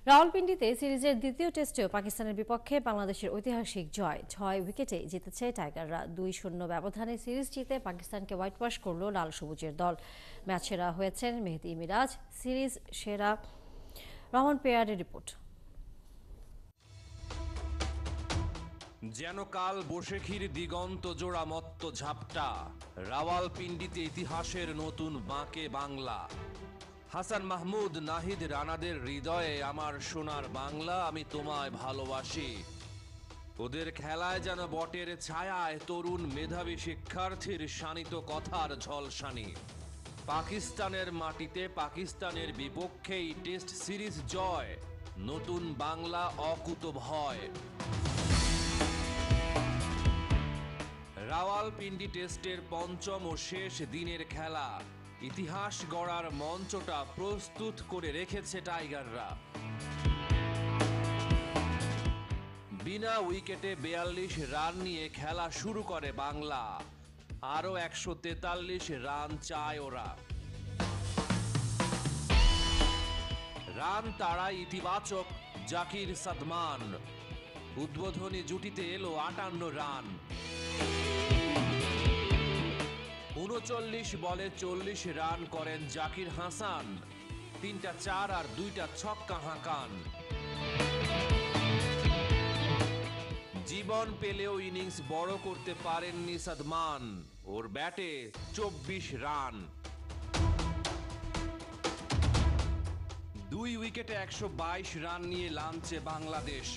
রাওয়ালপিন্ডিতে সিরিজের দ্বিতীয় টেস্টেও পাকিস্তানের বিপক্ষে বাংলাদেশের ঐতিহাসিক জয় ৬ উইকেটে জিতেছে টাইগাররা। ২-০ ব্যবধানে সিরিজ জিতে পাকিস্তানকে হোয়াইট ওয়াশ করল লাল সবুজের দল। ম্যাচ সেরা হয়েছেন মেহেদী মিরাজ, সিরিজ সেরা রহমান পেয়ারের রিপোর্ট। যেন কাল বৈশাখীর দিগন্ত জোড়া মত্ত ঝাপটা, রাওয়ালপিন্ডিতে ইতিহাসের নতুন বাঁকে বাংলা। হাসান মাহমুদ, নাহিদ রানাদের হৃদয়ে আমার সোনার বাংলা, আমি তোমায় ভালোবাসি। ওদের খেলায় যেন বটের ছায়ায় তরুণ মেধাবী শিক্ষার্থীর শানিত কথার ঝলসানি। পাকিস্তানের মাটিতে পাকিস্তানের বিপক্ষেই টেস্ট সিরিজ জয়, নতুন বাংলা অকুত ভয়। রাওয়ালপিন্ডি টেস্টের পঞ্চম ও শেষ দিনের খেলা, ইতিহাস গড়ার মঞ্চটা প্রস্তুত করে রেখেছে টাইগাররা। বিনা উইকেটে ৪২ রান নিয়ে খেলা শুরু করে বাংলা। আরও ১৪৩ রান চায় ওরা। রান তাড়ায় ইতিবাচক জাকির সাদমান। উদ্বোধনী জুটিতে এলো ৫৮ রান। ৩৯ বলে ৪০ রান করেন জাকির হাসান, ৩টা ৪ আর ২টা ছক্কা হাঁকান। জীবন পেলেও ইনিংস বড় করতে পারেননি সাদমান, ওর ব্যাটে ২৪ রান। ২ উইকেটে ১২২ রান নিয়ে লাঞ্চে বাংলাদেশ।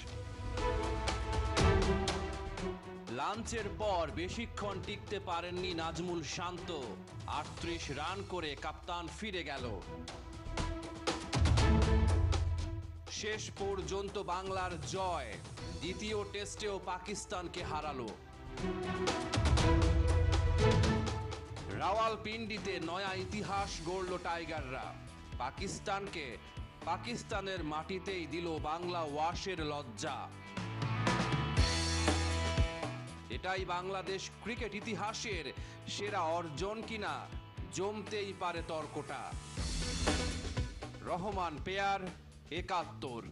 লাঞ্চের পর বেশিক্ষণ টিকতে পারেননি নাজমুল শান্ত, ৩৮ রান করে কাপ্তান ফিরে গেল। শেষ পর্যন্ত বাংলার জয়, দ্বিতীয় টেস্টেও পাকিস্তানকে হারালো। রাওয়ালপিন্ডিতে নয়া ইতিহাস গড়ল টাইগাররা। পাকিস্তানকে পাকিস্তানের মাটিতেই দিল বাংলা ওয়াশের লজ্জা। এটাই বাংলাদেশ ক্রিকেট ইতিহাসের সেরা অর্জন কিনা, জমতেই পারে তর্কটা। রহমান পেয়ার, ৭১।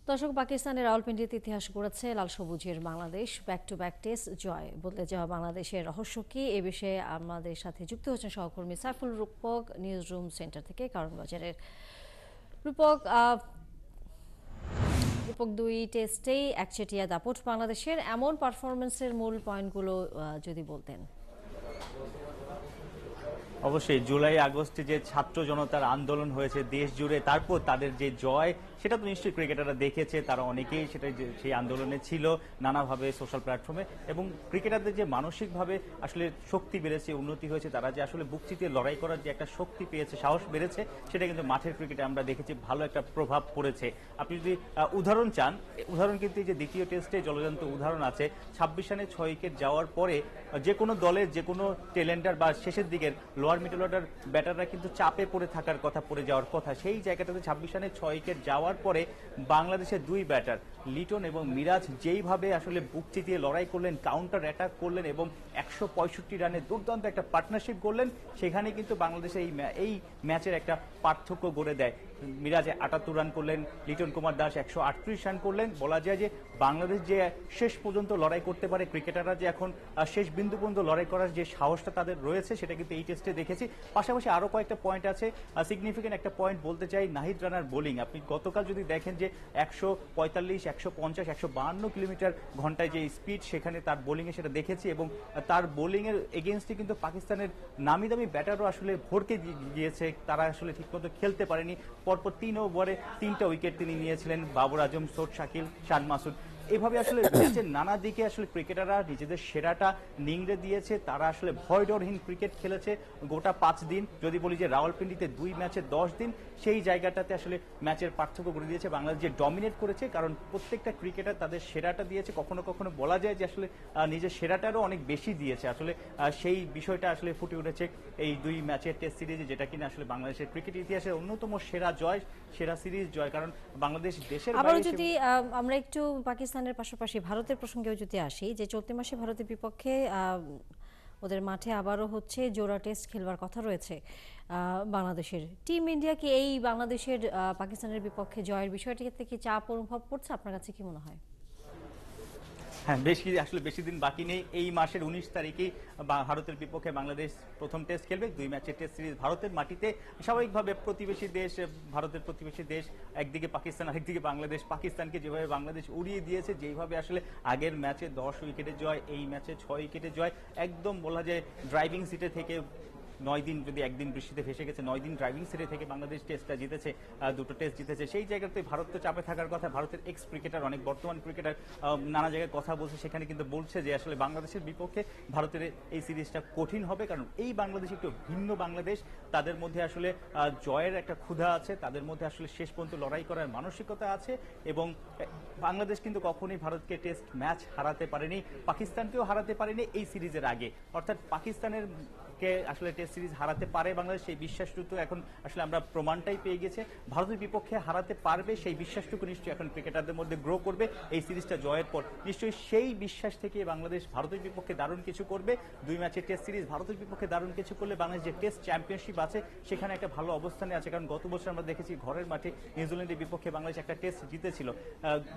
দর্শক, পাকিস্তানের রাওয়ালপিন্ডিতে ইতিহাস গড়েছে লাল সবুজের Bangladesh. Back to back test জয়, বদলে যাওয়া বাংলাদেশের রহস্য কি, এ বিষয়ে আমাদের সাথে যুক্ত হচ্ছেন সহকর্মী সাইফুল রূপক, নিউজ রুম সেন্টার থেকে, কারণ বাজারের। রূপক, ২ টেস্টেই একচেটিয়া দাপট বাংলাদেশের, এমন পারফরমেন্সের মূল পয়েন্টগুলো যদি বলতেন। অবশ্যই জুলাই আগস্টে যে ছাত্র জনতার আন্দোলন হয়েছে দেশ জুড়ে, তারপর তাদের যে জয়, সেটা তো নিশ্চয়ই ক্রিকেটাররা দেখেছে। তারা অনেকেই সেটা সেই আন্দোলনে ছিল নানাভাবে সোশ্যাল প্ল্যাটফর্মে, এবং ক্রিকেটারদের যে মানসিকভাবে আসলে শক্তি বেড়েছে, উন্নতি হয়েছে, তারা যে আসলে বুক চিতিয়ে লড়াই করার যে একটা শক্তি পেয়েছে, সাহস বেড়েছে, সেটা কিন্তু মাঠের ক্রিকেটে আমরা দেখেছি ভালো একটা প্রভাব পড়েছে। আপনি যদি উদাহরণ চান, উদাহরণ কিন্তু এই যে দ্বিতীয় টেস্টে জলজান্ত উদাহরণ আছে। ২৬ রানে ৬ উইকেট যাওয়ার পরে যে কোনো দলের যে কোনো টেলেন্ডার বা শেষের দিকের লোয়ার মিডল অর্ডার ব্যাটাররা কিন্তু চাপে পড়ে থাকার কথা, পড়ে যাওয়ার কথা। সেই জায়গাটাতে ২৬ রানে ৬ উইকেট যাওয়ার পরে বাংলাদেশের ২ ব্যাটার লিটন এবং মিরাজ যেইভাবে আসলে বুক চিতিয়ে লড়াই করলেন, কাউন্টার অ্যাটাক করলেন এবং ১৬৫ রানে দুর্দান্ত একটা পার্টনারশিপ করলেন, সেখানে কিন্তু বাংলাদেশের এই ম্যাচের একটা পার্থক্য গড়ে দেয়। মিরাজ ৭৮ রান করলেন, লিটন কুমার দাস ১৩৮ রান করলেন। বলা যায় যে বাংলাদেশ যে শেষ পর্যন্ত লড়াই করতে পারে, ক্রিকেটাররা যে এখন শেষ বিন্দু পর্যন্ত লড়াই করার যে সাহসটা তাদের রয়েছে, সেটা কিন্তু এই টেস্টে দেখেছি। পাশাপাশি আরো কয়েকটা পয়েন্ট আছে। সিগনিফিকেন্ট একটা পয়েন্ট বলতে চাই, নাহিদ রানার বোলিং। আপনি গতকাল যদি দেখেন যে ১৪৫, ১৫০, ১৫২ কিলোমিটার ঘন্টায় যে স্পিড, সেখানে তার বোলিংয়ে সেটা দেখেছি, এবং তার বোলিংয়ের এগেনস্টে কিন্তু পাকিস্তানের নামি দামি ব্যাটারও আসলে ভরকে গিয়েছে। তারা আসলে ঠিকমতো খেলতে পারেনি। পরপর ৩ ওভারে ৩টা উইকেট তিনি নিয়েছিলেন। বাবর আজম, সোট শাকিল, শান মাসুদ, এভাবে আসলে ম্যাচের নানা দিকে আসলে ক্রিকেটাররা নিজেদের সেরাটা নিংড়ে দিয়েছে। তারা আসলে ভয় ডরহীন ক্রিকেট খেলেছে গোটা ৫ দিন। যদি বলি যে রাওয়ালপিন্ডিতে ২ ম্যাচে ১০ দিন, সেই জায়গাটাতে আসলে ম্যাচের পার্থক্য করে দিয়েছে। বাংলাদেশ যে ডমিনেট করেছে, কারণ প্রত্যেকটা ক্রিকেটার তাদের সেরাটা দিয়েছে। কখনো কখনো বলা যায় যে আসলে নিজের সেরাটারও অনেক বেশি দিয়েছে। আসলে সেই বিষয়টা আসলে ফুটে উঠেছে এই ২ ম্যাচের টেস্ট সিরিজে, যেটা কিনা আসলে বাংলাদেশের ক্রিকেট ইতিহাসের অন্যতম সেরা জয়, সেরা সিরিজ জয়। কারণ বাংলাদেশ দেশের আবারও যদি আমরা একটু পাকিস্তানের পাশাপাশি ভারতের প্রসঙ্গেও যদি আসি, যে চলতি মাসে ভারতের বিপক্ষে ওদের মাঠে আবারও হচ্ছে জোড়া টেস্ট খেলবার কথা রয়েছে। বাংলাদেশের টিম ইন্ডিয়া কি এই বাংলাদেশের পাকিস্তানের বিপক্ষে জয়ের বিষয়টিতে কি চাপ অনুভব করছে? আপনার কাছে কি মনে হয়? হ্যাঁ, আসলে বেশি দিন বাকি নেই। এই মাসের 19 তারিখেই ভারতের বিপক্ষে বাংলাদেশ প্রথম টেস্ট খেলবে। 2 ম্যাচের টেস্ট সিরিজ ভারতের মাটিতে। স্বাভাবিকভাবে প্রতিবেশী দেশ, ভারতের প্রতিবেশী দেশ, একদিকে পাকিস্তান আরেকদিকে বাংলাদেশ। পাকিস্তানকে যেভাবে বাংলাদেশ উড়িয়ে দিয়েছে, যেভাবে আসলে আগের ম্যাচে 10 উইকেটে জয়, এই ম্যাচে 6 উইকেটে জয়, একদম বলা যায় ড্রাইভিং সিটে থেকে 9 দিন, যদি একদিন বৃষ্টিতে ভেসে গেছে, 9 দিন ড্রাইভিং সিটে থেকে বাংলাদেশ টেস্টটা জিতেছে, দুটো টেস্ট জিতেছে। সেই জায়গাতে ভারত তো চাপে থাকার কথা। ভারতের এক্স ক্রিকেটার, অনেক বর্তমান ক্রিকেটার নানা জায়গায় কথা বলছে, সেখানে কিন্তু বলছে যে আসলে বাংলাদেশের বিপক্ষে ভারতের এই সিরিজটা কঠিন হবে, কারণ এই বাংলাদেশ একটু ভিন্ন বাংলাদেশ। তাদের মধ্যে আসলে জয়ের একটা ক্ষুধা আছে, তাদের মধ্যে আসলে শেষ পর্যন্ত লড়াই করার মানসিকতা আছে, এবং বাংলাদেশ কিন্তু কখনোই ভারতকে টেস্ট ম্যাচ হারাতে পারেনি, পাকিস্তানকেও হারাতে পারেনি এই সিরিজের আগে। অর্থাৎ পাকিস্তানের কে আসলে টেস্ট সিরিজ হারাতে পারে বাংলাদেশ, সেই বিশ্বাসটুকু এখন আসলে আমরা প্রমাণটাই পেয়ে গেছে। ভারতের বিপক্ষে হারাতে পারবে সেই বিশ্বাসটুকু নিশ্চয়ই এখন ক্রিকেটারদের মধ্যে গ্রো করবে এই সিরিজটা জয়ের পর। নিশ্চয়ই সেই বিশ্বাস থেকে বাংলাদেশ ভারতের বিপক্ষে দারুণ কিছু করবে। 2 ম্যাচের টেস্ট সিরিজ ভারতের বিপক্ষে দারুণ কিছু করলে বাংলাদেশ যে টেস্ট চ্যাম্পিয়নশিপ আছে সেখানে একটা ভালো অবস্থানে আছে, কারণ গত বছর আমরা দেখেছি ঘরের মাঠে নিউজিল্যান্ডের বিপক্ষে বাংলাদেশ একটা টেস্ট জিতেছিল,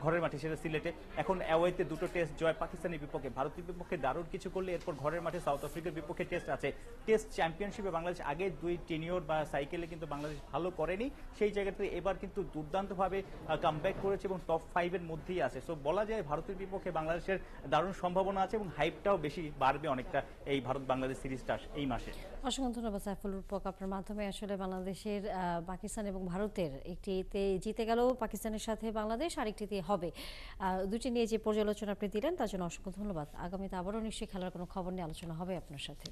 ঘরের মাঠে, সেটা সিলেটে। এখন অ্যাওয়েতে 2টো টেস্ট জয় পাকিস্তানের বিপক্ষে। ভারতের বিপক্ষে দারুণ কিছু করলে এরপর ঘরের মাঠে সাউথ আফ্রিকার বিপক্ষে টেস্ট আছে। টেস্ট চ্যাম্পিয়নশিপে বাংলাদেশ আগে 2 টেনিয়র বা সাইকেলে কিন্তু বাংলাদেশ ভালো করেনি, সেই জায়গাতে এবার কিন্তু দুর্দান্তভাবে কামব্যাক করেছে এবং টপ 5 এর মধ্যেই আছে। সো বলা যায় ভারতের বিপক্ষে বাংলাদেশের দারুণ সম্ভাবনা আছে, এবং হাইপটাও বেশি বাড়বে অনেকটা এই ভারত বাংলাদেশ সিরিজটা এই মাসে। অসংখ্য ধন্যবাদ সাইফুল রূপক। আপনার মাধ্যমে আসলে বাংলাদেশের পাকিস্তান এবং ভারতের একটিতে জিতে গেল পাকিস্তানের সাথে বাংলাদেশ, আরেকটিতে হবে, দুটি নিয়ে যে পর্যালোচনা আপনি দিলেন তার জন্য অসংখ্য ধন্যবাদ। আগামীতে আবারও নিশ্চয়ই খেলার কোনো খবর নিয়ে আলোচনা হবে আপনার সাথে।